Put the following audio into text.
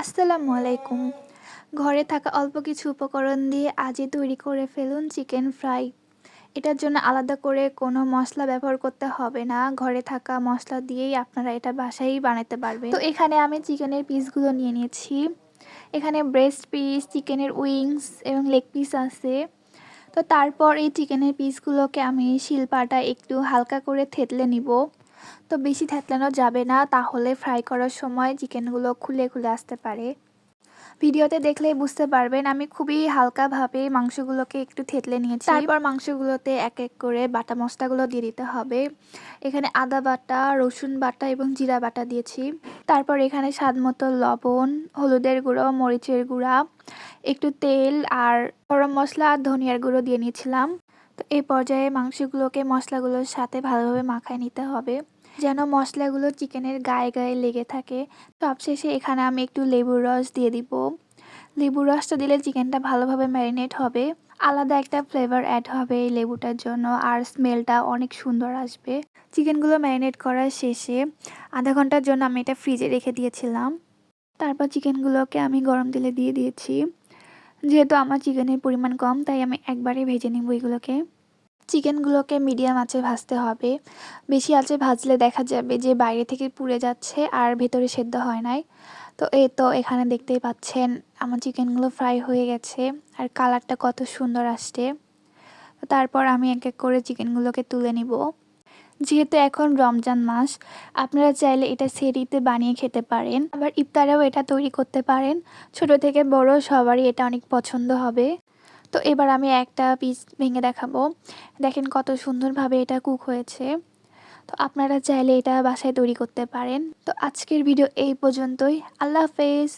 আসসালামু আলাইকুম। ঘরে থাকা অল্প কিছু উপকরণ দিয়ে আজই তৈরি করে ফেলুন চিকেন ফ্রাই। এটার জন্য আলাদা করে কোনো মশলা ব্যবহার করতে হবে না। ঘরে থাকা মশলা দিয়েই আপনারা এটা বাসায়ই বানাতে পারবেন। তো এখানে আমি চিকেনের পিসগুলো নিয়ে নিয়েছি। এখানে ব্রেস্ট পিস, চিকেনের উইংস এবং লেগ পিস আছে। তো তারপর এই চিকেনের পিসগুলোকে আমি শিলপাটায় একটু হালকা করে থেতলে নিব। তো বেশি থেতলানো যাবে না, তাহলে ফ্রাই করার সময় চিকেনগুলো খুলে খুলে আসতে পারে। ভিডিওতে দেখলেই বুঝতে পারবেন আমি খুবই হালকাভাবে মাংসগুলোকে একটু থেতলে নিয়েছি। তারপর মাংসগুলোতে এক এক করে বাটা মশলাগুলো দিয়ে দিতে হবে। এখানে আদা বাটা, রসুন বাটা এবং জিরা বাটা দিয়েছি। তারপর এখানে স্বাদ মতো লবণ, হলুদের গুঁড়ো, মরিচের গুঁড়া, একটু তেল আর গরম মশলা আর ধনিয়ার গুঁড়ো দিয়ে নিয়েছিলাম। তো এই পর্যায়ে মাংসগুলোকে মশলাগুলোর সাথে ভালোভাবে মাখায় নিতে হবে, যেন মশলাগুলো চিকেনের গায়ে গায়ে লেগে থাকে। সবশেষে এখানে আমি একটু লেবুর রস দিয়ে দিব। লেবুর রসটা দিলে চিকেনটা ভালোভাবে ম্যারিনেট হবে, আলাদা একটা ফ্লেভার অ্যাড হবে এই লেবুটার জন্য, আর স্মেলটা অনেক সুন্দর আসবে। চিকেনগুলো ম্যারিনেট করার শেষে আধা ঘন্টার জন্য আমি এটা ফ্রিজে রেখে দিয়েছিলাম। তারপর চিকেনগুলোকে আমি গরম তেলে দিয়ে দিয়েছি। যেহেতু আমার চিকেনের পরিমাণ কম, তাই আমি একবারে ভেজে নেব এগুলোকে। চিকেনগুলোকে মিডিয়াম আঁচে ভাজতে হবে। বেশি আঁচে ভাজলে দেখা যাবে যে বাইরে থেকে পুড়ে যাচ্ছে আর ভেতরে সেদ্ধ হয় নাই। তো এই তো এখানে দেখতেই পাচ্ছেন আমার চিকেনগুলো ফ্রাই হয়ে গেছে আর কালারটা কত সুন্দর আসছে। তারপর আমি এক এক করে চিকেনগুলোকে তুলে নিব। যেহেতু এখন রমজান মাস, আপনারা চাইলে এটা সেহরিতে বানিয়ে খেতে পারেন, আবার ইফতারেও এটা তৈরি করতে পারেন। ছোট থেকে বড় সবারই এটা অনেক পছন্দ হবে। তো এবার আমি একটা পিস ভেঙে দেখাবো। দেখেন কত সুন্দরভাবে এটা কুক হয়েছে। তো আপনারা চাইলে এটা বাসায় তৈরি করতে পারেন। তো আজকের ভিডিও এই পর্যন্তই। আল্লাহ হাফেজ।